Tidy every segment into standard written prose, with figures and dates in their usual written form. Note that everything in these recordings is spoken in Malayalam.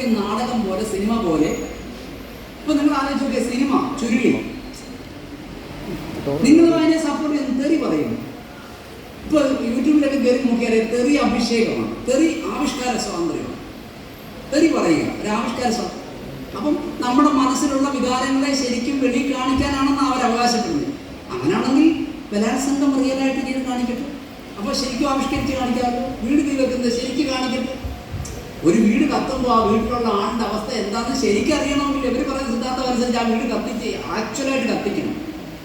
ആധുനിക നാടകം പോലെ, സിനിമ പോലെ. ഇപ്പൊ നിങ്ങൾ ആലോചിച്ച് നോക്കിയ സിനിമ ചുരുളി, നിങ്ങൾ അതിനെ സപ്പോർട്ട് ചെയ്യുന്ന തെറി പറയും. ഇപ്പൊ യൂട്യൂബിലൊക്കെ കയറി നോക്കിയാൽ തെറി അഭിഷേകമാണ്, തെറി ആവിഷ്കാര സ്വാതന്ത്ര്യമാണ്. തെറി പറയുക ഒരു ആവിഷ്കാര സ്വാതന്ത്ര്യം. അപ്പം നമ്മുടെ മനസ്സിലുള്ള വികാരങ്ങളെ ശരിക്കും വെളി കാണിക്കാനാണെന്ന് അവർ അവകാശപ്പെടുന്നത്. അങ്ങനെയാണെങ്കിൽ ബലാത്സംഗം റിയലായിട്ട് ചെയ്ത് കാണിക്കട്ടെ. അപ്പോൾ ശരിക്കും ആവിഷ്കരിച്ച് കാണിക്കാമല്ലോ. വീട് തീ വെക്കുന്നത് ശരിക്കും കാണിക്കട്ടെ. ഒരു വീട് കത്തുമ്പോൾ ആ വീട്ടിലുള്ള ആളുടെ അവസ്ഥ എന്താണെന്ന് ശരിക്കും അറിയണമെങ്കിൽ ഇവർ പറയുന്ന സിദ്ധാന്തം അനുസരിച്ച് ആ വീട് കത്തിച്ച് ആക്ച്വലായിട്ട് കത്തിക്കണം.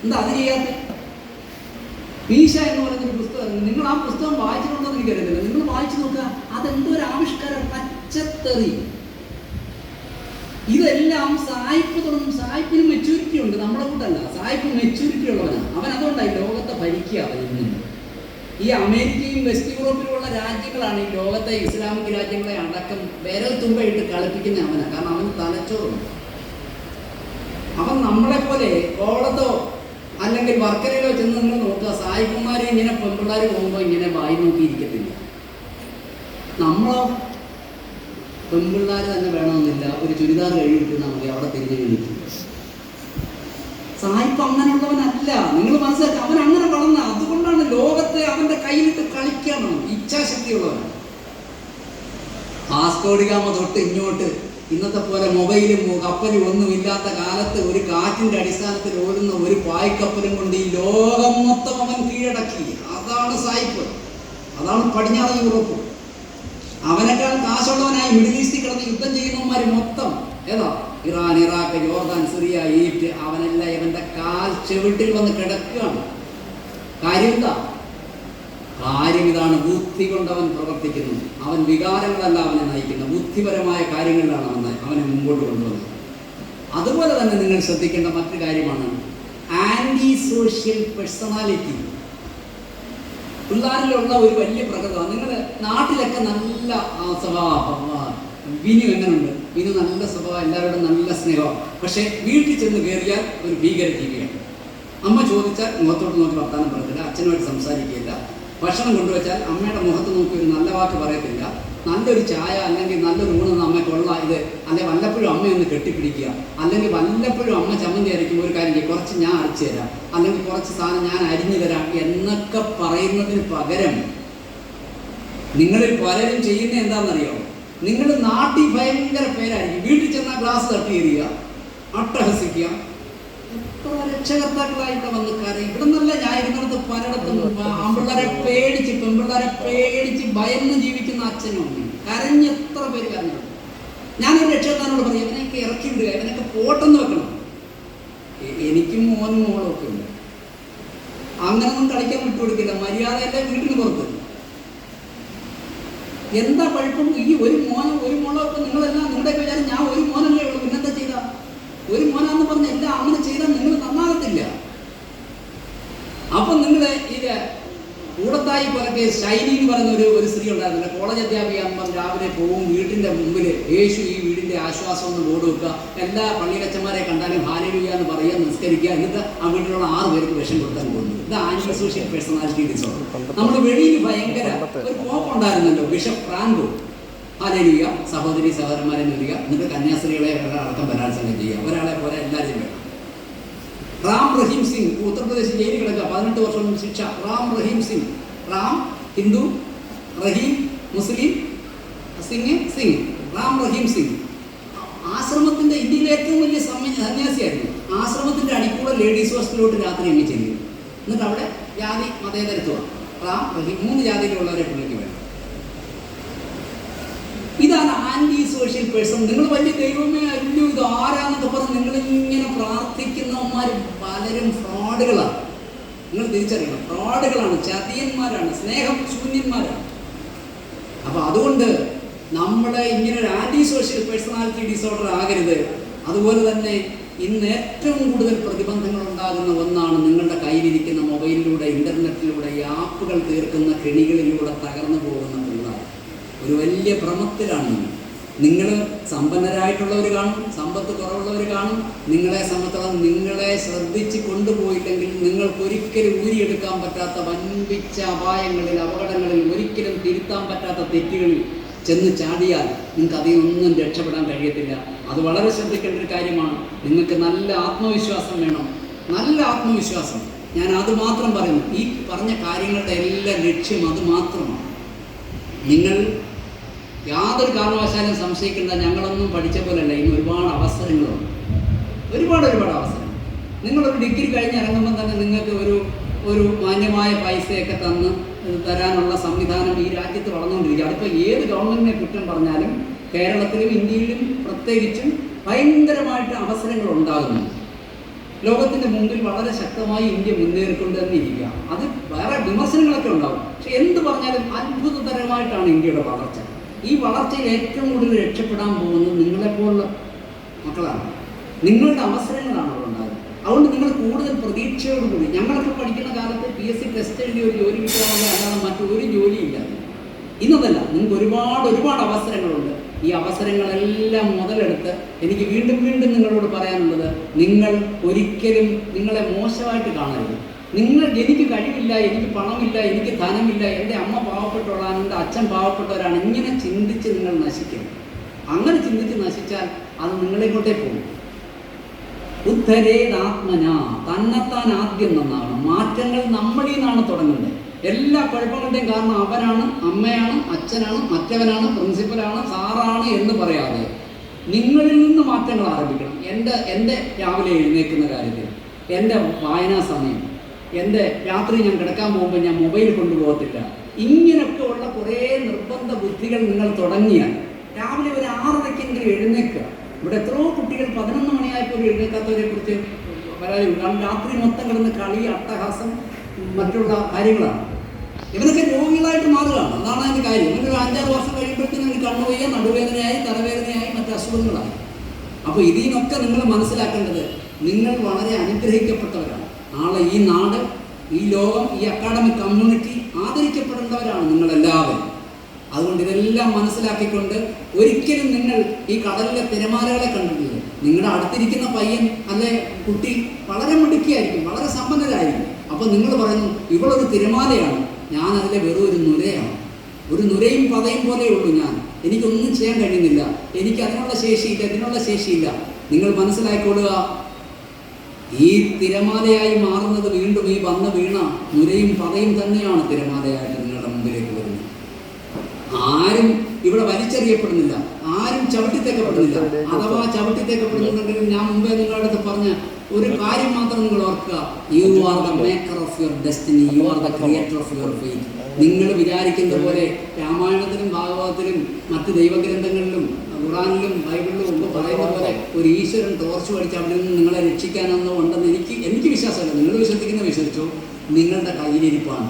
എന്താ അത് ചെയ്യാത്ത? മീശ എന്ന് പറയുന്നൊരു പുസ്തകം, നിങ്ങൾ ആ പുസ്തകം വായിച്ചിട്ടുണ്ടോ എന്ന് എനിക്കറിയത്തില്ല. നിങ്ങൾ വായിച്ചു നോക്കുക, അതെന്തോ ഒരു ആവിഷ്കാരം, പച്ചത്തെറി. ഇതെല്ലാം സായിപ്പ് തുടങ്ങും. സായിപ്പിന് മെച്യൂരിറ്റി ഉണ്ട്, നമ്മളെ കൂട്ടല്ല. സായിപ്പ് മെച്യൂരിറ്റി ഉള്ളവനാണ്. അവൻ അതുകൊണ്ടായി ലോകത്തെ ഭരിക്കുക. അവൻ ഈ അമേരിക്കയും വെസ്റ്റ് യൂറോപ്പിലുള്ള രാജ്യങ്ങളാണ് ഈ ലോകത്തെ ഇസ്ലാമിക് രാജ്യങ്ങളെ അടക്കം വിരൽ തുമ്പയിട്ട് കളിപ്പിക്കുന്ന അവനാണ്. കാരണം അവന് തലച്ചോറുണ്ട്. അവൻ നമ്മളെ പോലെ കോളത്തോ അല്ലെങ്കിൽ വർക്കരയിലോ ചെന്ന് നിങ്ങൾ നോക്കുക, സായിപ്പന്മാരെ ഇങ്ങനെ പെൺപിള്ളേർ പോകുമ്പോൾ ഇങ്ങനെ വായി നോക്കിയിരിക്കത്തില്ല. നമ്മളോ പെൺപിള്ളേർ തന്നെ വേണമെന്നില്ല, ഒരു ചുരിദാർ കഴിയിട്ടാൽ മതി, അവിടെ തിരിഞ്ഞു കഴിക്കും. സായിപ്പ് അങ്ങനെയുള്ളവനല്ല. നിങ്ങൾ മനസ്സിലാക്കുക, അവൻ അങ്ങനെ വളർന്ന. അതുകൊണ്ടാണ് ലോകത്തെ അവന്റെ കയ്യിലിട്ട് കളിക്കണം. ഇച്ഛാശക്തിയുള്ളവനാണ്. വാസ്കോഡിഗാമ തൊട്ട് ഇങ്ങോട്ട് ഇന്നത്തെ പോലെ മൊബൈലും കപ്പലും ഒന്നും ഇല്ലാത്ത കാലത്ത് ഒരു കാറ്റിന്റെ അടിസ്ഥാനത്തിൽ ഓടുന്ന ഒരു പായ്ക്കപ്പലും കൊണ്ട് ഈ ലോകം മൊത്തം അവൻ കീഴടക്കി. അതാണ് സായിപ്പ്. അതാണ് പടിഞ്ഞാറൻ യൂറോപ്പ്. അവനേക്കാൾ കാശുള്ളവനായി മിഡിൽ ഈസ്റ്റിൽ കിടന്ന് യുദ്ധം ചെയ്യുന്നവന്മാർ മൊത്തം ഏതാ? Iran, Iraq, Jordan, Syria, Egypt. അവനെല്ലാം ഇവന്റെ കാൽ ചെവിട്ടിൽ വന്ന് കിടക്കുകയാണ്. കാര്യം എന്താ? കാര്യം ഇതാണ്. ബുദ്ധി കൊണ്ട് അവൻ പ്രവർത്തിക്കുന്നു. അവൻ വികാരങ്ങളല്ല അവനെ നയിക്കുന്ന, ബുദ്ധിപരമായ കാര്യങ്ങളിലാണ് അവനെ മുമ്പോട്ട് കൊണ്ടുവന്നത്. അതുപോലെ തന്നെ നിങ്ങൾ ശ്രദ്ധിക്കേണ്ട മറ്റൊരു കാര്യമാണ് ആന്റി സോഷ്യൽ പേഴ്സണാലിറ്റി. പിള്ളേരിലുള്ള ഒരു വലിയ പ്രകൃതമാണ്. നിങ്ങൾ നാട്ടിലൊക്കെ നല്ല സ്വഭാവം. വിനു എങ്ങനെയുണ്ട്? വിനു നല്ല സ്വഭാവം, എല്ലാവരോടും നല്ല സ്നേഹമാണ്. പക്ഷേ വീട്ടിൽ ചെന്ന് കയറിയാൽ ഒരു ഭീകര ജീവിയാണ്. അമ്മ ചോദിച്ചാൽ മുഖത്തോട്ട് നോക്കി വർത്താനം പറയത്തില്ല, അച്ഛനുമായിട്ട് സംസാരിക്കുകയില്ല. ഭക്ഷണം കൊണ്ടുവച്ചാൽ അമ്മയുടെ മുഖത്ത് നോക്കി ഒരു നല്ല വാക്ക് പറയത്തില്ല. നല്ലൊരു ചായ അല്ലെങ്കിൽ നല്ലൊരു ഊണെന്ന് അമ്മയ്ക്കുള്ള ഇത്, അല്ലെങ്കിൽ വല്ലപ്പോഴും അമ്മയൊന്ന് കെട്ടിപ്പിടിക്കുക, അല്ലെങ്കിൽ വല്ലപ്പോഴും അമ്മ ചമ്മന്തി അരയ്ക്കുമ്പോൾ ഒരു കാര്യം ചെയ്യും, കുറച്ച് ഞാൻ അരച്ചു തരാം, അല്ലെങ്കിൽ കുറച്ച് സാധനം ഞാൻ അരിഞ്ഞു തരാം എന്നൊക്കെ പറയുന്നതിന് പകരം നിങ്ങളിൽ പലരും ചെയ്യുന്ന എന്താണെന്നറിയോ? നിങ്ങൾ നാട്ടിൽ ഭയങ്കര പേരായിരിക്കും, വീട്ടിൽ ചെന്നാൽ ഗ്ലാസ് തട്ടി എറിയുക, അട്ടഹസിക്കുക. എത്ര രക്ഷകർത്താക്കളായിട്ട് വന്ന് കരയും. ഇവിടെ നിന്നല്ല ഞാൻ ഇരുന്നിടത്ത് പലയിടത്തും ആൺപിള്ളേരെ പേടിച്ച്, പെൺപിള്ളേരെ പേടിച്ച് ഭയന്ന് ജീവിക്കുന്ന അച്ഛനും അമ്മയും കരഞ്ഞ് എത്ര പേര് കരഞ്ഞു. ഞാനൊരു രക്ഷകർത്താനോട് പറയും, ഇവനെയൊക്കെ ഇറക്കി വിടുക, ഇവനൊക്കെ പോട്ടെന്ന് വെക്കണം. എനിക്കും മോനും മോളും ഒക്കെ ഉണ്ട്. അങ്ങനൊന്നും കളിക്കാൻ വിട്ടുകൊടുക്കില്ല. മര്യാദയല്ലേ വീട്ടിന് പുറത്ത്. എന്താ കുഴപ്പം? ഈ ഒരു മോനോ ഒക്കെ നിങ്ങളെല്ലാം നിങ്ങളുടെയൊക്കെ വിചാരം ഞാൻ ഒരു മോനല്ലേ ഉള്ളൂ, പിന്നെന്താ ചെയ്താ? ഒരു മോനാന്ന് പറഞ്ഞ എല്ലാം അങ്ങനെ ചെയ്താൽ നിങ്ങൾ നന്നാകത്തില്ല. അപ്പം നിങ്ങൾ ഇത് കൂടത്തായി പോലെ ഷൈനി എന്ന് പറയുന്ന ഒരു സ്ത്രീ ഉണ്ടായിരുന്നില്ല, കോളേജ് അധ്യാപിക. രാവിലെ പോവും, വീട്ടിൻ്റെ മുമ്പിൽ യേശു ഈ വീടിൻ്റെ ആശ്വാസം എന്ന് ബോർഡ് വെക്കുക, എല്ലാ പള്ളിയിലച്ചന്മാരെ കണ്ടാലും ഹല്ലേലൂയ എന്ന് പറയുക, നിസ്കരിക്കുക, എന്നിട്ട് ആ വീട്ടിലുള്ള 6 പേർക്ക് വിഷം കൊടുക്കാൻ പോകുന്നു. ഇത് ആന്റി സോഷ്യൽ പേഴ്സണാലിറ്റി ഡിസോർഡർ. നമ്മൾ വെളിയിൽ ഭയങ്കര ഒരു പോപ്പുണ്ടായിരുന്നല്ലോ, ബിഷപ്പ് ഫ്രാങ്കോ. ഹല്ലേലൂയ, സഹോദരി സഹോദരന്മാരെ വരിക, എന്നിട്ട് കന്യാസ്ത്രീകളെ അടക്കം ബലാത്സംഗം ചെയ്യുക, ഒരാളെ പോലെ എല്ലാവരും വേണം. റാം റഹീം സിംഗ് ഉത്തർപ്രദേശ് ജയിലിൽ കിടക്കുക, 18 വർഷം ശിക്ഷ. റാം റഹീം സിംഗ്, റാം ഹിന്ദു, റഹീം മുസ്ലിം, സിംഗ് റാം റഹീം സിംഗ് ആശ്രമത്തിന്റെ ഇന്ത്യയിലെ ഏറ്റവും വലിയ സന്യാസിയായിരുന്നു. ആശ്രമത്തിന്റെ അടിക്കൂടെ ലേഡീസ് ഹോസ്റ്റലിലോട്ട് രാത്രി അങ്ങ് ചെല്ലും. എന്നിട്ട് അവിടെ ജാതി മതേതരത്വമാണ്. റാം റഹീം 3 ജാതിയിലുള്ളവരെ പുള്ളിക്ക് വേണം. ഇതാണ് ആന്റി സോഷ്യൽ പേഴ്സൺ. നിങ്ങൾ വലിയ ദൈവമേ അല്ലു ഇത് ആരാന്നൊക്കെ പറഞ്ഞ് നിങ്ങളിങ്ങനെ പ്രാർത്ഥിക്കുന്നവന്മാർ പലരും ഫ്രോഡുകളാണ്. നിങ്ങൾ തിരിച്ചറിയണം, ഫ്രോഡുകളാണ്, ചതിയന്മാരാണ്, സ്നേഹം ശൂന്യന്മാരാണ്. അപ്പൊ അതുകൊണ്ട് നമ്മുടെ ഇങ്ങനെ ഒരു ആന്റി സോഷ്യൽ പേഴ്സണാലിറ്റി ഡിസോർഡർ ആകരുത്. അതുപോലെ തന്നെ ഇന്ന് ഏറ്റവും കൂടുതൽ പ്രതിബന്ധങ്ങൾ ഉണ്ടാകുന്ന ഒന്നാണ് നിങ്ങളുടെ കയ്യിലിരിക്കുന്ന മൊബൈലിലൂടെ, ഇന്റർനെറ്റിലൂടെ, ഈ ആപ്പുകൾ തീർക്കുന്ന കെണികളിലൂടെ തകർന്നു പോകുന്ന പിള്ളേർ. ഒരു വലിയ ഭ്രമത്തിലാണ് നിങ്ങൾ. സമ്പന്നരായിട്ടുള്ളവർ കാണും, സമ്പത്ത് കുറവുള്ളവർ കാണും. നിങ്ങളെ സംബന്ധിച്ചിടത്തോളം നിങ്ങളെ ശ്രദ്ധിച്ച് കൊണ്ടുപോയില്ലെങ്കിൽ നിങ്ങൾക്കൊരിക്കലും ഊരിയെടുക്കാൻ പറ്റാത്ത വൻപിച്ച അപായങ്ങളിൽ, അപകടങ്ങളിൽ, ഒരിക്കലും തിരുത്താൻ പറ്റാത്ത തെറ്റുകളിൽ ചെന്ന് ചാടിയാൽ നിങ്ങൾക്ക് അതിൽ ഒന്നും രക്ഷപ്പെടാൻ കഴിയത്തില്ല. അത് വളരെ ശ്രദ്ധിക്കേണ്ട ഒരു കാര്യമാണ്. നിങ്ങൾക്ക് നല്ല ആത്മവിശ്വാസം വേണം, നല്ല ആത്മവിശ്വാസം. ഞാൻ അത് മാത്രം പറയുന്നു. ഈ പറഞ്ഞ കാര്യങ്ങളുടെ എല്ലാം ലക്ഷ്യം അത് മാത്രമാണ്. നിങ്ങൾ യാതൊരു കാരണവശാലും സംശയിക്കേണ്ട, ഞങ്ങളൊന്നും പഠിച്ച പോലെയല്ല. ഇന്ന് ഒരുപാട് അവസരങ്ങളുണ്ട്, ഒരുപാട് അവസരങ്ങൾ. നിങ്ങളൊരു ഡിഗ്രി കഴിഞ്ഞ് ഇറങ്ങുമ്പോൾ തന്നെ നിങ്ങൾക്ക് ഒരു മാന്യമായ പൈസയൊക്കെ തരാനുള്ള സംവിധാനം ഈ രാജ്യത്ത് വളർന്നുകൊണ്ടിരിക്കുക. അതിപ്പോൾ ഏത് ഗവൺമെൻറ്റിനെ കുറ്റം പറഞ്ഞാലും കേരളത്തിലും ഇന്ത്യയിലും പ്രത്യേകിച്ചും ഭയങ്കരമായിട്ട് അവസരങ്ങൾ ഉണ്ടാകുന്നു. ലോകത്തിൻ്റെ മുമ്പിൽ വളരെ ശക്തമായി ഇന്ത്യ മുന്നേറിക്കൊണ്ട് തന്നെ ഇരിക്കുക. അത് വേറെ വിമർശനങ്ങളൊക്കെ ഉണ്ടാകും, പക്ഷെ എന്ത് പറഞ്ഞാലും അത്ഭുതകരമായിട്ടാണ് ഇന്ത്യയുടെ വളർച്ച. ഈ വളർച്ചയിൽ ഏറ്റവും കൂടുതൽ രക്ഷപ്പെടാൻ പോകുന്നത് നിങ്ങളെപ്പോലുള്ള മക്കളാണ്. നിങ്ങളുടെ അവസരങ്ങളാണ് അവിടെ ഉണ്ടാകുന്നത്. അതുകൊണ്ട് നിങ്ങൾ കൂടുതൽ പ്രതീക്ഷയോടുകൂടി, ഞങ്ങളൊക്കെ പഠിക്കുന്ന കാലത്ത് PSC ടെസ്റ്റ് എഴുതി ഒരു ജോലി കിട്ടാനുള്ള അല്ലാതെ മറ്റൊരു ജോലിയില്ല. ഇന്നതല്ല, നിങ്ങൾക്ക് ഒരുപാട് അവസരങ്ങളുണ്ട്. ഈ അവസരങ്ങളെല്ലാം മുതലെടുത്ത് എനിക്ക് വീണ്ടും നിങ്ങളോട് പറയാനുള്ളത്, നിങ്ങൾ ഒരിക്കലും നിങ്ങളെ മോശമായിട്ട് കാണരുത്. എനിക്ക് കഴിവില്ല, എനിക്ക് പണമില്ല, എനിക്ക് ധനമില്ല, എൻ്റെ അമ്മ പാവപ്പെട്ടവളാണ്, എൻ്റെ അച്ഛൻ പാവപ്പെട്ടവരാണ്, ഇങ്ങനെ ചിന്തിച്ച് നിങ്ങൾ നശിക്കരുത്. അങ്ങനെ ചിന്തിച്ച് നശിച്ചാൽ അത് നിങ്ങളെക്കൊണ്ടേ പോകും. ഉദ്ധരേതാത്മന, തന്നെത്താൻ ആദ്യം നന്നാണ്. മാറ്റങ്ങൾ നമ്മളിൽ നിന്നാണ് തുടങ്ങുന്നത്. എല്ലാ കുഴപ്പങ്ങളുടെയും കാരണം അവനാണ്, അമ്മയാണ്, അച്ഛനാണ്, മറ്റവനാണ്, പ്രിൻസിപ്പലാണ്, സാറാണ് എന്ന് പറയാതെ നിങ്ങളിൽ നിന്ന് മാറ്റങ്ങൾ ആരംഭിക്കണം. എൻ്റെ രാവിലെ എഴുന്നേൽക്കുന്ന കാര്യത്തിൽ, എൻ്റെ വായനാ സമയം, എൻ്റെ രാത്രി ഞാൻ കിടക്കാൻ പോകുമ്പോൾ ഞാൻ മൊബൈൽ കൊണ്ടുപോകത്തില്ല. ഇങ്ങനെയൊക്കെ ഉള്ള കുറേ നിർബന്ധ ബുദ്ധികൾ നിങ്ങൾ തുടങ്ങിയാൽ രാവിലെ ഒരു 6:30 എഴുന്നേൽക്കുക. ഇവിടെ എത്രയോ കുട്ടികൾ 11 മണിയായപ്പോൾ എഴുന്നേൽക്കാത്തവരെ കുറിച്ച് പരാതിയുണ്ട്. കാരണം രാത്രി മൊത്തം കിടന്ന് കളി, അട്ടഹാസം, മറ്റുള്ള കാര്യങ്ങളാണ്. ഇവരൊക്കെ രോഗികളായിട്ട് മാറുകയാണ്. അതാണ് അതിൻ്റെ കാര്യം. ഇവരൊരു 5-6 വർഷം കഴിയുമ്പോഴത്തേനും കണ്ണുവയ്യ, നടുവേദനയായി, തലവേദനയായി, മറ്റ് അസുഖങ്ങളായി. അപ്പോൾ ഇതിനൊക്കെ നിങ്ങൾ മനസ്സിലാക്കേണ്ടത്, നിങ്ങൾ വളരെ അനുഗ്രഹിക്കപ്പെട്ടവരാണ്. നാളെ ഈ നാട്, ഈ ലോകം, ഈ അക്കാഡമിക് കമ്മ്യൂണിറ്റി ആദരിക്കപ്പെടേണ്ടവരാണ് നിങ്ങളെല്ലാവരും. അതുകൊണ്ട് ഇതെല്ലാം മനസ്സിലാക്കിക്കൊണ്ട് ഒരിക്കലും നിങ്ങൾ ഈ കടലിലെ തിരമാലകളെ കണ്ടിട്ടില്ല. നിങ്ങളുടെ അടുത്തിരിക്കുന്ന പയ്യൻ അല്ലെ കുട്ടി വളരെ മിടുക്കിയായിരിക്കും, വളരെ സമ്പന്നരായിരിക്കും. അപ്പോൾ നിങ്ങൾ പറയുന്നു, ഇവളൊരു തിരമാലയാണ്, ഞാൻ അതിലെ വെറും ഒരു നുരയാണ്, ഒരു നുരയും പതയും പോലെയുള്ളൂ ഞാൻ, എനിക്കൊന്നും ചെയ്യാൻ കഴിയുന്നില്ല, എനിക്ക് അതിനുള്ള ശേഷിയില്ല. നിങ്ങൾ മനസ്സിലാക്കിക്കൊള്ളുക, ഈ തിരമാലയായി മാറുന്നത് വീണ്ടും ഈ വന്ന് വീണ നുരയും പതയും തന്നെയാണ് തിരമാലയായിട്ട് നിങ്ങളുടെ മുമ്പിലേക്ക് വരുന്നത്. ആരും ഇവിടെ വലിച്ചെറിയപ്പെടുന്നില്ല, ആരും ചവിട്ടിത്തേക്കപ്പെടുന്നില്ല. അഥവാ ചവിട്ടിത്തേക്കപ്പെടുന്നുണ്ടെങ്കിലും ഞാൻ മുമ്പേ നിങ്ങളുടെ അടുത്ത് പറഞ്ഞ ഒരു കാര്യം മാത്രം നിങ്ങൾ ഓർക്കുക, you are the maker of your destiny, you are the creator of your faith. നിങ്ങൾ വിചാരിക്കുന്ന പോലെ രാമായണത്തിലും ഭാഗവതത്തിലും മറ്റ് ദൈവഗ്രന്ഥങ്ങളിലും ഖുറാനിലും ബൈബിളിലും ഒക്കെ പറയുന്ന പോലെ ഒരു ഈശ്വരൻ ടോർച്ച് പഠിച്ച് അവിടെ നിന്ന് നിങ്ങളെ രക്ഷിക്കാനൊന്നും ഉണ്ടെന്ന് എനിക്ക് വിശ്വാസമല്ല. നിങ്ങൾ വിശ്വസിച്ചോ, നിങ്ങളുടെ കയ്യിലിരിപ്പാണ്,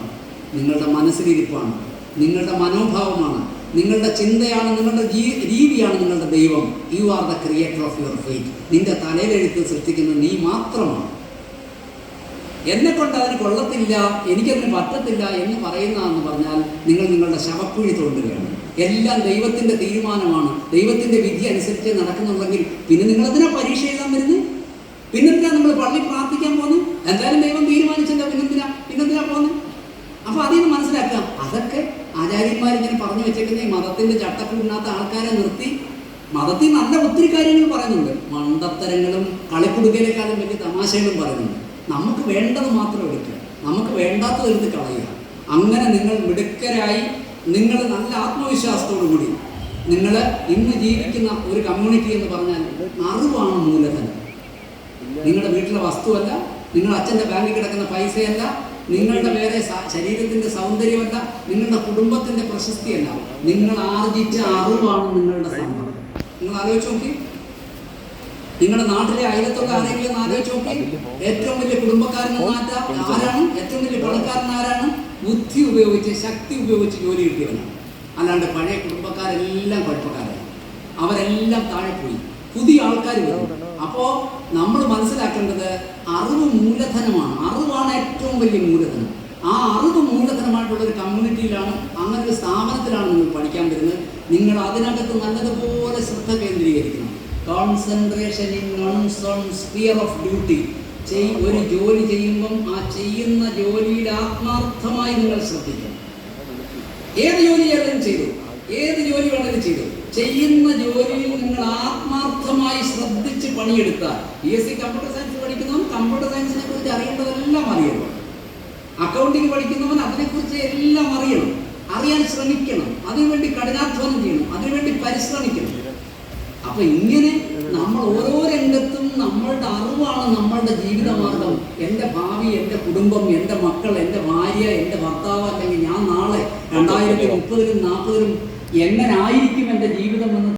നിങ്ങളുടെ മനസ്സിലിരിപ്പാണ്, നിങ്ങളുടെ മനോഭാവമാണ്, നിങ്ങളുടെ ചിന്തയാണ്, നിങ്ങളുടെ രീതിയാണ് നിങ്ങളുടെ ദൈവം. You are the creator of your faith. നിന്റെ തലയിലെഴുത്ത് സൃഷ്ടിക്കുന്ന നീ മാത്രമാണ്. എന്നെക്കൊണ്ട് അതിന് കൊള്ളത്തില്ല, എനിക്കതിന് പറ്റത്തില്ല എന്ന് പറയുന്നതെന്ന് പറഞ്ഞാൽ നിങ്ങൾ നിങ്ങളുടെ ശവക്കുഴി തോണ്ടുകയാണ്. എല്ലാം ദൈവത്തിൻ്റെ തീരുമാനമാണ്, ദൈവത്തിൻ്റെ വിധി അനുസരിച്ച് നടക്കുന്നുണ്ടെങ്കിൽ പിന്നെ നിങ്ങളെന്തിനാ പരീക്ഷ എഴുതാൻ വരുന്നത്? പിന്നെന്തിനാ നമ്മൾ പള്ളി പ്രാർത്ഥിക്കാൻ പോകുന്നത്? എന്തായാലും ദൈവം തീരുമാനിച്ചല്ലോ, പിന്നെന്തിനാ പോകുന്നത്? അപ്പോൾ അതിൽ നിന്ന് മനസ്സിലാക്കാം, അതൊക്കെ ആചാര്യന്മാരിങ്ങനെ പറഞ്ഞു വെച്ചേക്കുന്ന ഈ മതത്തിൻ്റെ ചട്ടക്കൂടിനകത്ത് ആൾക്കാരെ നിർത്തി മതത്തിൽ നല്ല ഒത്തിരി കാര്യങ്ങൾ പറയുന്നുണ്ട്. മണ്ടത്തരങ്ങളും കളിക്കുടുക്കലേക്കാളും വലിയ തമാശകളും പറയുന്നുണ്ട്. നമുക്ക് വേണ്ടത് മാത്രം എടുക്കുക, നമുക്ക് വേണ്ടാത്തത് എടുത്ത് കളയുക. അങ്ങനെ നിങ്ങൾ മിടുക്കരായി, നിങ്ങൾ നല്ല ആത്മവിശ്വാസത്തോടു കൂടി നിങ്ങൾ ഇന്ന് ജീവിക്കുന്ന ഒരു കമ്മ്യൂണിറ്റി എന്ന് പറഞ്ഞാൽ അറിവാണ് മൂലധനം. നിങ്ങളുടെ വീട്ടിലെ വസ്തുവല്ല, നിങ്ങളുടെ അച്ഛൻ്റെ ബാങ്കിൽ കിടക്കുന്ന പൈസയല്ല, നിങ്ങളുടെ വേറെ ശരീരത്തിൻ്റെ സൗന്ദര്യമല്ല, നിങ്ങളുടെ കുടുംബത്തിൻ്റെ പ്രശസ്തിയല്ല, നിങ്ങൾ ആർജിച്ച അറിവാണ് നിങ്ങളുടെ സമ്പത്ത്. നിങ്ങൾ ആലോചിച്ച് നോക്കി, നിങ്ങളുടെ നാട്ടിലെ അയലത്തുള്ള ആരെങ്കിലും ആലോചിച്ച് നോക്കി, ഏറ്റവും വലിയ കുടുംബക്കാരൻ ആരാണ്? ഏറ്റവും വലിയ പണക്കാരൻ ആരാണ്? ബുദ്ധി ഉപയോഗിച്ച്, ശക്തി ഉപയോഗിച്ച് ജോലി കിട്ടിയവനാണ്. അല്ലാണ്ട് പഴയ കുടുംബക്കാരെല്ലാം കുഴപ്പക്കാരാണ്, അവരെല്ലാം താഴെ പോയി, പുതിയ ആൾക്കാർ വരും. അപ്പോൾ നമ്മൾ മനസ്സിലാക്കേണ്ടത് അറിവ് മൂലധനമാണ്. അറിവാണ് ഏറ്റവും വലിയ മൂലധനം. ആ അറിവ് മൂലധനമായിട്ടുള്ളൊരു കമ്മ്യൂണിറ്റിയിലാണ്, അങ്ങനെ ഒരു സ്ഥാപനത്തിലാണ് നിങ്ങൾ പഠിക്കാൻ വരുന്നത്. നിങ്ങൾ അതിനകത്ത് നല്ലതുപോലെ ശ്രദ്ധ കേന്ദ്രീകരിക്കണം. Concentration in on sphere of duty. ഒരു ജോലി ചെയ്യുമ്പം ആ ചെയ്യുന്ന ജോലിയിൽ ആത്മാർത്ഥമായി നിങ്ങൾ ശ്രദ്ധിക്കണം. ഏത് ജോലി ചെയ്താലും ചെയ്തു, ഏത് ജോലി വേണമെങ്കിലും ചെയ്തു. ചെയ്യുന്ന ജോലിയിൽ നിങ്ങൾ ആത്മാർത്ഥമായി ശ്രദ്ധിച്ച് പണിയെടുത്താൽ, BSc കമ്പ്യൂട്ടർ സയൻസ് പഠിക്കുന്നവൻ കമ്പ്യൂട്ടർ സയൻസിനെ കുറിച്ച് അറിയേണ്ടതെല്ലാം അറിയണം. അക്കൗണ്ടിങ് പഠിക്കുന്നവൻ അതിനെക്കുറിച്ച് എല്ലാം അറിയണം, അറിയാൻ ശ്രമിക്കണം, അതിനുവേണ്ടി കഠിനാധ്വാനം ചെയ്യണം, അതിനുവേണ്ടി പരിശ്രമിക്കണം. അപ്പൊ ഇങ്ങനെ നമ്മൾ ഓരോ രംഗത്തും നമ്മളുടെ അറിവാണ് നമ്മളുടെ ജീവിതമാർഗം. എൻ്റെ ഭാവി, എൻ്റെ കുടുംബം, എൻ്റെ മക്കൾ, എൻ്റെ ഭാര്യ, എൻ്റെ ഭർത്താവ്, അല്ലെങ്കിൽ ഞാൻ നാളെ 2030-ലും 40-ലും എങ്ങനെ ആയിരിക്കും എൻ്റെ ജീവിതം എന്ന്